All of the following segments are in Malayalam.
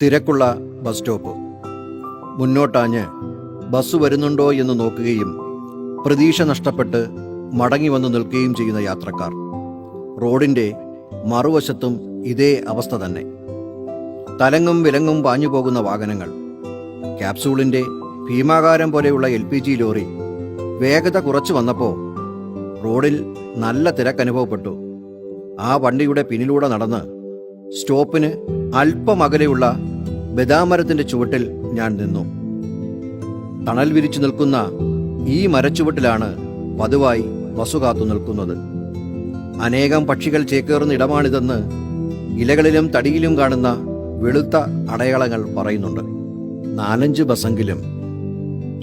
തിരക്കുള്ള ബസ് സ്റ്റോപ്പ്. മുന്നോട്ടാഞ്ഞ് ബസ് വരുന്നുണ്ടോ എന്ന് നോക്കുകയും പ്രതീക്ഷ നഷ്ടപ്പെട്ട് മടങ്ങി വന്ന് നിൽക്കുകയും ചെയ്യുന്ന യാത്രക്കാർ. റോഡിൻ്റെ മറുവശത്തും ഇതേ അവസ്ഥ തന്നെ. തലങ്ങും വിലങ്ങും പാഞ്ഞു പോകുന്ന വാഹനങ്ങൾ. ക്യാപ്സൂളിൻ്റെ ഭീമാകാരം പോലെയുള്ള LPG ലോറി വേഗത കുറച്ചു വന്നപ്പോൾ റോഡിൽ നല്ല തിരക്കനുഭവപ്പെട്ടു. ആ വണ്ടിയുടെ പിന്നിലൂടെ നടന്ന് സ്റ്റോപ്പിന് അല്പം അകലെയുള്ള ബദാമരത്തിൻ്റെ ചുവട്ടിൽ ഞാൻ നിന്നു. തണൽ വിരിച്ചു നിൽക്കുന്ന ഈ മരച്ചുവട്ടിലാണ് പതിവായി ബസ് കാത്തു നിൽക്കുന്നത്. അനേകം പക്ഷികൾ ചേക്കേറുന്ന ഇടമാണിതെന്ന് ഇലകളിലും തടിയിലും കാണുന്ന വെളുത്ത അടയാളങ്ങൾ പറയുന്നുണ്ട്. 4-5 ബസ്സെങ്കിലും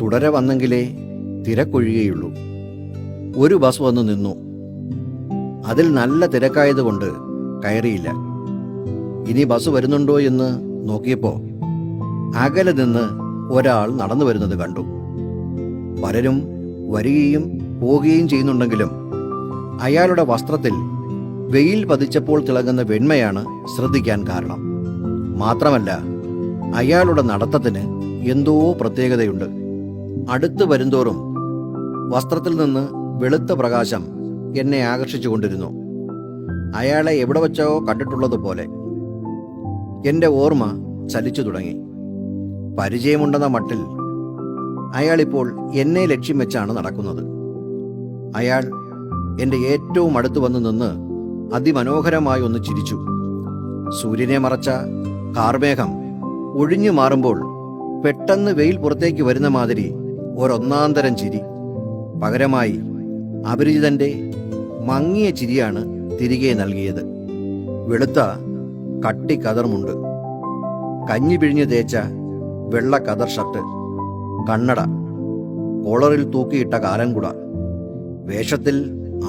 തുടരെ വന്നെങ്കിലേ തിരക്കൊഴിയുകയുള്ളൂ. ഒരു ബസ് വന്നു നിന്നു. അതിൽ നല്ല തിരക്കായതുകൊണ്ട് കയറിയില്ല. ഇനി ബസ് വരുന്നുണ്ടോ എന്ന് നോക്കിയപ്പോൾ അകലെ നിന്ന് ഒരാൾ നടന്നു വരുന്നത് കണ്ടു. പലരും വരികയും പോവുകയും ചെയ്യുന്നുണ്ടെങ്കിലും അയാളുടെ വസ്ത്രത്തിൽ വെയിൽ പതിച്ചപ്പോൾ തിളങ്ങുന്ന വെണ്മയാണ് ശ്രദ്ധിക്കാൻ കാരണം. മാത്രമല്ല, അയാളുടെ നടത്തത്തിന് എന്തോ പ്രത്യേകതയുണ്ട്. അടുത്ത് വരുന്തോറും വസ്ത്രത്തിൽ നിന്ന് വെളുത്ത പ്രകാശം എന്നെ ആകർഷിച്ചുകൊണ്ടിരുന്നു. അയാളെ എവിടെ വച്ചോ കണ്ടിട്ടുള്ളതുപോലെ എൻ്റെ ഓർമ്മ ചലിച്ചു തുടങ്ങി. പരിചയമുണ്ടെന്ന മട്ടിൽ അയാളിപ്പോൾ എന്നെ ലക്ഷ്യം വെച്ചാണ് നടക്കുന്നത്. അയാൾ എൻ്റെ ഏറ്റവും അടുത്ത് വന്ന് നിന്ന് അതിമനോഹരമായി ഒന്ന് ചിരിച്ചു. സൂര്യനെ മറച്ച കാർമേഘം ഒഴിഞ്ഞു മാറുമ്പോൾ പെട്ടെന്ന് വെയിൽ പുറത്തേക്ക് വരുന്ന മാതിരി ഒരൊന്നാന്തരം ചിരി. പകരമായി അപരിചിതന്റെ മങ്ങിയ ചിരിയാണ് തിരികെ നൽകിയത്. വെളുത്ത കട്ടി കതർമുണ്ട്, കഞ്ഞി പിഴിഞ്ഞ് തേച്ച വെള്ള കതർ ഷർട്ട്, കണ്ണട, കോളറിൽ തൂക്കിയിട്ട കാലൻകുട. വേഷത്തിൽ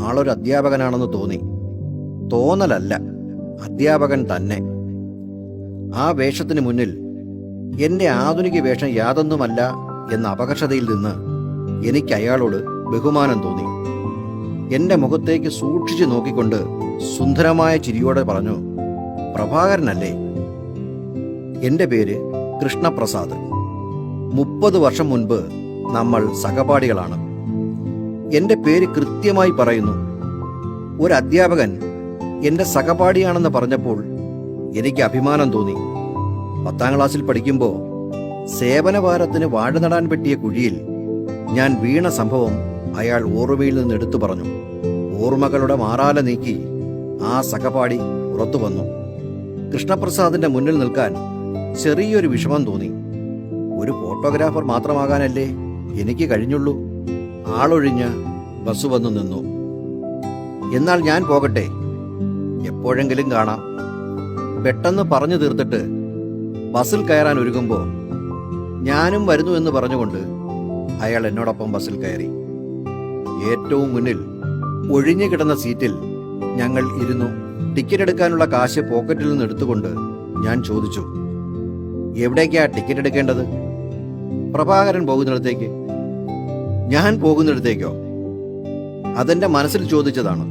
ആളൊരു അധ്യാപകനാണെന്ന് തോന്നി. തോന്നലല്ല, അധ്യാപകൻ തന്നെ. ആ വേഷത്തിന് മുന്നിൽ എൻ്റെ ആധുനിക വേഷം യാതൊന്നുമല്ല എന്ന അപകർഷതയിൽ നിന്ന് എനിക്ക് അയാളോട് ബഹുമാനം തോന്നി. എൻ്റെ മുഖത്തേക്ക് സൂക്ഷിച്ചു നോക്കിക്കൊണ്ട് സുന്ദരമായ ചിരിയോടെ പറഞ്ഞു, പ്രഭാകരനല്ലേ? എൻ്റെ പേര് കൃഷ്ണപ്രസാദ്. 30 വർഷം മുൻപ് നമ്മൾ സഹപാഠികളാണ്. എൻ്റെ പേര് കൃത്യമായി പറയുന്നു. ഒരു അധ്യാപകൻ എൻ്റെ സഹപാഠിയാണെന്ന് പറഞ്ഞപ്പോൾ എനിക്ക് അഭിമാനം തോന്നി. 10ാം ക്ലാസ്സിൽ പഠിക്കുമ്പോൾ സേവനഭാരത്തിന് വാഴ നടാൻ പറ്റിയ കുഴിയിൽ ഞാൻ വീണ സംഭവം അയാൾ ഓർമ്മയിൽ നിന്ന് എടുത്തു പറഞ്ഞു. ഓർമ്മകളുടെ മാറാല നീക്കി ആ സഹപാഠി പുറത്തു വന്നു. കൃഷ്ണപ്രസാദിന്റെ മുന്നിൽ നിൽക്കാൻ ചെറിയൊരു വിഷമം തോന്നി. ഒരു ഫോട്ടോഗ്രാഫർ മാത്രമാകാനല്ലേ എനിക്ക് കഴിഞ്ഞുള്ളൂ. ആളൊഴിഞ്ഞ ബസ് വന്നു നിന്നു. എന്നാൽ ഞാൻ പോകട്ടെ, എപ്പോഴെങ്കിലും കാണാം. പെട്ടെന്ന് പറഞ്ഞു തീർത്തിട്ട് ബസ്സിൽ കയറാൻ ഒരുങ്ങുമ്പോൾ ഞാനും വരുന്നു എന്ന് പറഞ്ഞുകൊണ്ട് അയാൾ എന്നോടൊപ്പം ബസ്സിൽ കയറി. ഏറ്റവും മുന്നിൽ ഒഴിഞ്ഞു കിടന്ന സീറ്റിൽ ഞങ്ങൾ ഇരുന്നു. ടിക്കറ്റ് എടുക്കാനുള്ള കാശ് പോക്കറ്റിൽ നിന്ന് എടുത്തുകൊണ്ട് ഞാൻ ചോദിച്ചു, എവിടേക്കാ ടിക്കറ്റ് എടുക്കേണ്ടത്? പ്രഭാകരൻ പോകുന്നിടത്തേക്ക്. ഞാൻ പോകുന്നിടത്തേക്കോ? അതെന്റെ മനസ്സിൽ ചോദിച്ചതാണ്.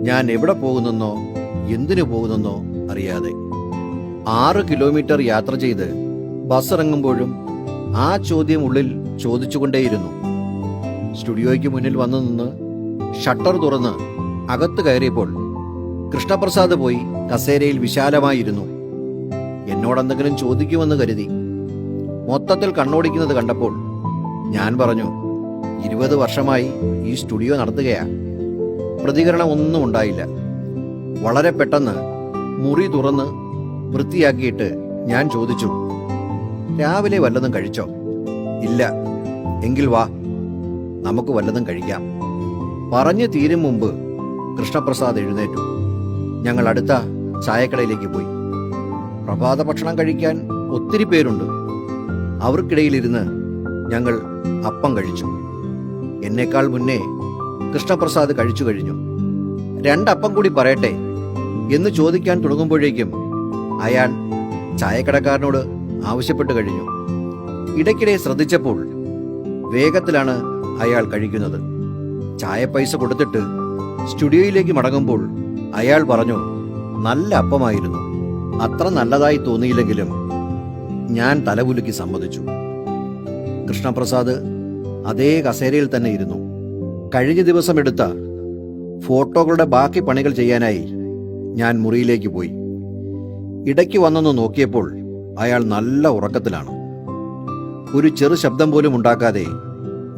ഞാൻ എവിടെ പോകുന്നെന്നോ എന്തിനു പോകുന്നെന്നോ അറിയാതെ 6 കിലോമീറ്റർ യാത്ര ചെയ്ത് ബസ് ഇറങ്ങുമ്പോഴും ആ ചോദ്യം ഉള്ളിൽ ചോദിച്ചുകൊണ്ടേയിരുന്നു. സ്റ്റുഡിയോയ്ക്ക് മുന്നിൽ വന്നു നിന്ന് ഷട്ടർ തുറന്ന് അകത്ത് കയറിയപ്പോൾ കൃഷ്ണപ്രസാദ് പോയി കസേരയിൽ വിശാലമായിരുന്നു. എന്നോടെന്തെങ്കിലും ചോദിക്കുമെന്ന് കരുതി. മൊത്തത്തിൽ കണ്ണോടിക്കുന്നത് കണ്ടപ്പോൾ ഞാൻ പറഞ്ഞു, 20 വർഷമായി ഈ സ്റ്റുഡിയോ നടത്തുകയാ. പ്രതികരണം ഒന്നും ഉണ്ടായില്ല. വളരെ പെട്ടെന്ന് മുറി തുറന്ന് വൃത്തിയാക്കിയിട്ട് ഞാൻ ചോദിച്ചു, രാവിലെ വല്ലതും കഴിച്ചോ? ഇല്ല. എങ്കിൽ വാ, നമുക്ക് വല്ലതും കഴിക്കാം. പറഞ്ഞു തീരും മുമ്പ് കൃഷ്ണപ്രസാദ് എഴുന്നേറ്റു. ഞങ്ങൾ അടുത്ത ചായക്കടയിലേക്ക് പോയി. പ്രഭാത ഭക്ഷണം കഴിക്കാൻ ഒത്തിരി പേരുണ്ട്. അവർക്കിടയിലിരുന്ന് ഞങ്ങൾ അപ്പം കഴിച്ചു. എന്നേക്കാൾ മുന്നേ കൃഷ്ണപ്രസാദ് കഴിച്ചു കഴിഞ്ഞു. 2 അപ്പം കൂടി പറയട്ടെ എന്ന് ചോദിക്കാൻ തുടങ്ങുമ്പോഴേക്കും അയാൾ ചായക്കടക്കാരനോട് ആവശ്യപ്പെട്ടു കഴിഞ്ഞു. ഇടയ്ക്കിടെ ശ്രദ്ധിച്ചപ്പോൾ വേഗത്തിലാണ് അയാൾ കഴിക്കുന്നത്. ചായ പൈസ കൊടുത്തിട്ട് സ്റ്റുഡിയോയിലേക്ക് മടങ്ങുമ്പോൾ അയാൾ പറഞ്ഞു, നല്ല അപ്പമായിരുന്നു. അത്ര നല്ലതായി തോന്നിയില്ലെങ്കിലും ഞാൻ തലകുലുക്കി സമ്മതിച്ചു. കൃഷ്ണപ്രസാദ് അതേ കസേരയിൽ തന്നെ ഇരുന്നു. കഴിഞ്ഞ ദിവസം എടുത്ത ഫോട്ടോകളുടെ ബാക്കി പണികൾ ചെയ്യാനായി ഞാൻ മുറിയിലേക്ക് പോയി. ഇടയ്ക്ക് വന്നൊന്ന് നോക്കിയപ്പോൾ അയാൾ നല്ല ഉറക്കത്തിലാണ്. ഒരു ചെറു ശബ്ദം പോലും ഉണ്ടാക്കാതെ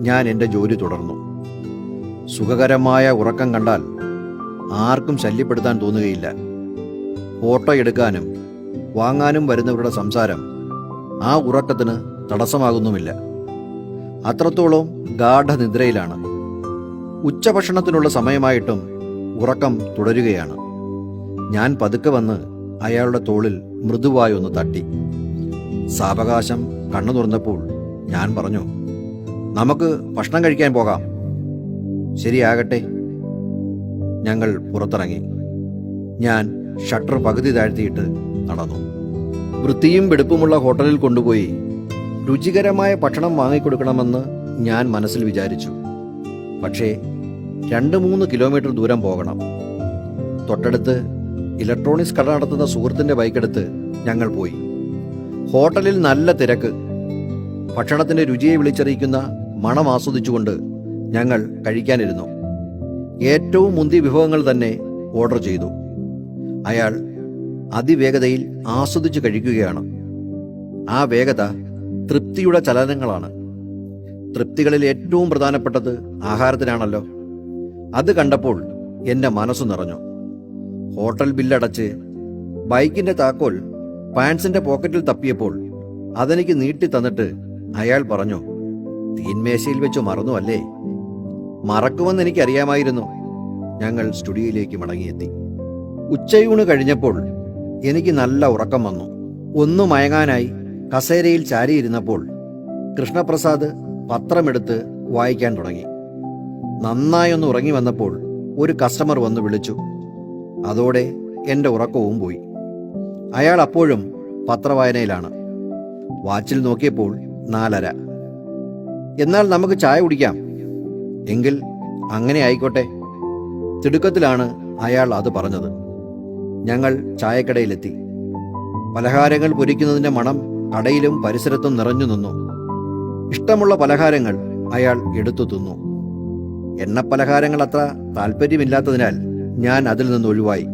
ഞാൻ എൻ്റെ ജോലി തുടർന്നു. സുഖകരമായ ഉറക്കം കണ്ടാൽ ആർക്കും ശല്യപ്പെടുത്താൻ തോന്നുകയില്ല. ഫോട്ടോ എടുക്കാനും വാങ്ങാനും വരുന്നവരുടെ സംസാരം ആ ഉറക്കത്തിന് തടസ്സമാകുന്നുമില്ല. അത്രത്തോളം ഗാഠനിദ്രയിലാണ്. ഉച്ചഭക്ഷണത്തിനുള്ള സമയമായിട്ടും ഉറക്കം തുടരുകയാണ്. ഞാൻ പതുക്കെ വന്ന് അയാളുടെ തോളിൽ മൃദുവായി ഒന്ന് തട്ടി. സാവകാശം കണ്ണു തുറന്നപ്പോൾ ഞാൻ പറഞ്ഞു, നമുക്ക് ഭക്ഷണം കഴിക്കാൻ പോകാം. ശരിയാകട്ടെ. ഞങ്ങൾ പുറത്തിറങ്ങി. ഞാൻ ഷട്ടർ പകുതി താഴ്ത്തിയിട്ട് നടന്നു. വൃത്തിയും വെടുപ്പുമുള്ള ഹോട്ടലിൽ കൊണ്ടുപോയി രുചികരമായ ഭക്ഷണം വാങ്ങിക്കൊടുക്കണമെന്ന് ഞാൻ മനസ്സിൽ വിചാരിച്ചു. പക്ഷേ 2-3 കിലോമീറ്റർ ദൂരം പോകണം. തൊട്ടടുത്ത് ഇലക്ട്രോണിക്സ് കട നടത്തുന്ന സുഹൃത്തിൻ്റെ ബൈക്കെടുത്ത് ഞങ്ങൾ പോയി. ഹോട്ടലിൽ നല്ല തിരക്ക്. ഭക്ഷണത്തിൻ്റെ രുചിയെ വിളിച്ചറിയിക്കുന്ന മണം ആസ്വദിച്ചുകൊണ്ട് ഞങ്ങൾ കഴിക്കാനിരുന്നു. ഏറ്റവും മുന്തിയ വിഭവങ്ങൾ തന്നെ ഓർഡർ ചെയ്തു. അയാൾ അതിവേഗതയിൽ ആസ്വദിച്ച് കഴിക്കുകയാണ്. ആ വേഗത തൃപ്തിയുടെ ചലനങ്ങളാണ്. തൃപ്തികളിൽ ഏറ്റവും പ്രധാനപ്പെട്ടത് ആഹാരത്തിനാണല്ലോ. അത് കണ്ടപ്പോൾ എൻ്റെ മനസ്സു നിറഞ്ഞു. ഹോട്ടൽ ബില്ലടച്ച് ബൈക്കിൻ്റെ താക്കോൽ പാൻസിൻ്റെ പോക്കറ്റിൽ തപ്പിയപ്പോൾ അതെനിക്ക് നീട്ടി തന്നിട്ട് അയാൾ പറഞ്ഞു, തീന്മേശയിൽ വെച്ച് മറന്നു അല്ലേ? മറക്കുമെന്ന് എനിക്കറിയാമായിരുന്നു. ഞങ്ങൾ സ്റ്റുഡിയോയിലേക്ക് മടങ്ങിയെത്തി. ഉച്ചയൂണ് കഴിഞ്ഞപ്പോൾ എനിക്ക് നല്ല ഉറക്കം വന്നു. ഒന്നു മയങ്ങാനായി കസേരയിൽ ചാരിയിരുന്നപ്പോൾ കൃഷ്ണപ്രസാദ് പത്രമെടുത്ത് വായിക്കാൻ തുടങ്ങി. നന്നായൊന്ന് ഉറങ്ങി വന്നപ്പോൾ ഒരു കസ്റ്റമർ വന്ന് വിളിച്ചു. അതോടെ എൻ്റെ ഉറക്കവും പോയി. അയാൾ അപ്പോഴും പത്രവായനയിലാണ്. വാച്ചിൽ നോക്കിയപ്പോൾ 4:30. എന്നാൽ നമുക്ക് ചായ കുടിക്കാം. എങ്കിൽ അങ്ങനെ ആയിക്കോട്ടെ. തിടുക്കത്തിലാണ് അയാൾ അത് പറഞ്ഞത്. ഞങ്ങൾ ചായക്കടയിലെത്തി. പലഹാരങ്ങൾ പൊരിക്കുന്നതിൻ്റെ മണം കടയിലും പരിസരത്തും നിറഞ്ഞു നിന്നു. ഇഷ്ടമുള്ള പലഹാരങ്ങൾ അയാൾ എടുത്തു തിന്നു. എണ്ണപ്പലഹാരങ്ങൾ അത്ര താല്പര്യമില്ലാത്തതിനാൽ ഞാൻ അതിൽ നിന്ന് ഒഴിവായി.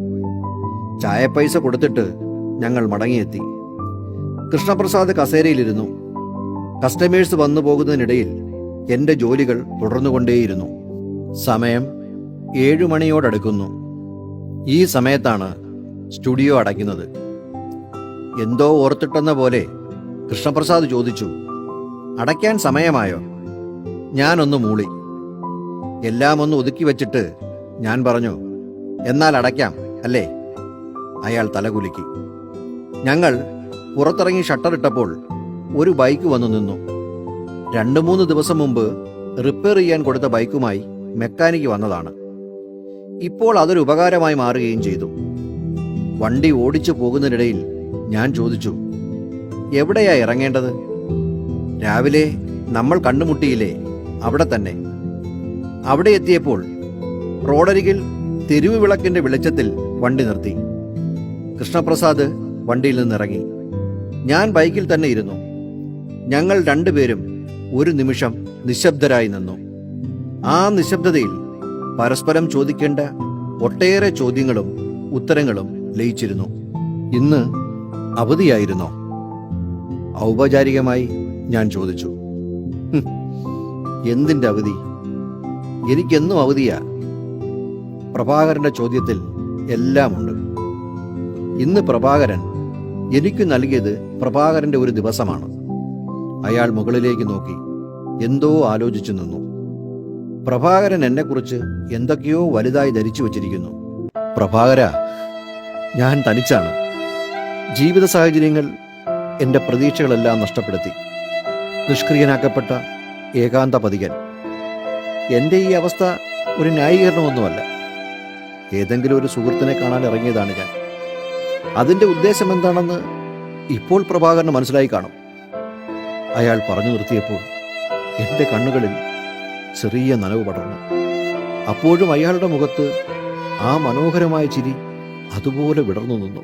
ചായപ്പൈസ കൊടുത്തിട്ട് ഞങ്ങൾ മടങ്ങിയെത്തി. കൃഷ്ണപ്രസാദ് കസേരയിലിരുന്നു. കസ്റ്റമേഴ്സ് വന്നു പോകുന്നതിനിടയിൽ എൻ്റെ ജോലികൾ തുടർന്നുകൊണ്ടേയിരുന്നു. സമയം 7 മണിയോടടുക്കുന്നു. ഈ സമയത്താണ് സ്റ്റുഡിയോ അടയ്ക്കുന്നത്. എന്തോ ഓർത്തിട്ടെന്ന പോലെ കൃഷ്ണപ്രസാദ് ചോദിച്ചു, അടയ്ക്കാൻ സമയമായോ? ഞാനൊന്ന് മൂളി. എല്ലാം ഒന്ന് ഒതുക്കി വച്ചിട്ട് ഞാൻ പറഞ്ഞു, എന്നാൽ അടയ്ക്കാം അല്ലേ? അയാൾ തലകുലുക്കി. ഞങ്ങൾ പുറത്തിറങ്ങി ഷട്ടർ ഇട്ടപ്പോൾ ഒരു ബൈക്ക് വന്നു നിന്നു. 2-3 ദിവസം മുമ്പ് റിപ്പയർ ചെയ്യാൻ കൊടുത്ത ബൈക്കുമായി മെക്കാനിക്ക് വന്നതാണ്. ഇപ്പോൾ അതൊരു ഉപകാരമായി മാറുകയും ചെയ്തു. വണ്ടി ഓടിച്ചു പോകുന്നതിനിടയിൽ ഞാൻ ചോദിച്ചു, എവിടെയാ ഇറങ്ങേണ്ടത്? രാവിലെ നമ്മൾ കണ്ടുമുട്ടിയില്ലേ, അവിടെ തന്നെ. അവിടെ എത്തിയപ്പോൾ റോഡരികിൽ തെരുവ് വിളക്കിന്റെ വെളിച്ചത്തിൽ വണ്ടി നിർത്തി. കൃഷ്ണപ്രസാദ് വണ്ടിയിൽ നിന്നിറങ്ങി. ഞാൻ ബൈക്കിൽ തന്നെ ഇരുന്നു. ഞങ്ങൾ രണ്ടുപേരും ഒരു നിമിഷം നിശബ്ദരായി നിന്നു. ആ നിശബ്ദതയിൽ പരസ്പരം ചോദിക്കേണ്ട ഒട്ടേറെ ചോദ്യങ്ങളും ഉത്തരങ്ങളും ലയിച്ചിരുന്നു. ഇന്ന് അവധിയായിരുന്നോ? ഔപചാരികമായി ഞാൻ ചോദിച്ചു. എന്തിൻ്റെ അവധി? എനിക്കെന്നും അവധിയാ. പ്രഭാകരന്റെ ചോദ്യത്തിൽ എല്ലാമുണ്ട്. ഇന്ന് പ്രഭാകരൻ എനിക്ക് നൽകിയത് പ്രഭാകരന്റെ ഒരു ദിവസമാണ്. അയാൾ മുകളിലേക്ക് നോക്കി എന്തോ ആലോചിച്ചു നിന്നു. പ്രഭാകരൻ എന്നെക്കുറിച്ച് എന്തൊക്കെയോ വലുതായി ധരിച്ചു വച്ചിരിക്കുന്നു. പ്രഭാകര, ഞാൻ തനിച്ചാണ്. ജീവിത സാഹചര്യങ്ങൾ എൻ്റെ പ്രതീക്ഷകളെല്ലാം നഷ്ടപ്പെടുത്തി. നിഷ്ക്രിയനാക്കപ്പെട്ട ഏകാന്ത പതികൻ. എൻ്റെ ഈ അവസ്ഥ ഒരു ന്യായീകരണമൊന്നുമല്ല. ഏതെങ്കിലും ഒരു സുഹൃത്തിനെ കാണാൻ ഇറങ്ങിയതാണ് ഞാൻ. അതിൻ്റെ ഉദ്ദേശം എന്താണെന്ന് ഇപ്പോൾ പ്രഭാകരന് മനസ്സിലായി കാണും. അയാൾ പറഞ്ഞു നിർത്തിയപ്പോൾ എൻ്റെ കണ്ണുകളിൽ ചെറിയ നനവ് പടർന്നു. അപ്പോഴും അയാളുടെ മുഖത്ത് ആ മനോഹരമായ ചിരി അതുപോലെ വിടർന്നു നിന്നു.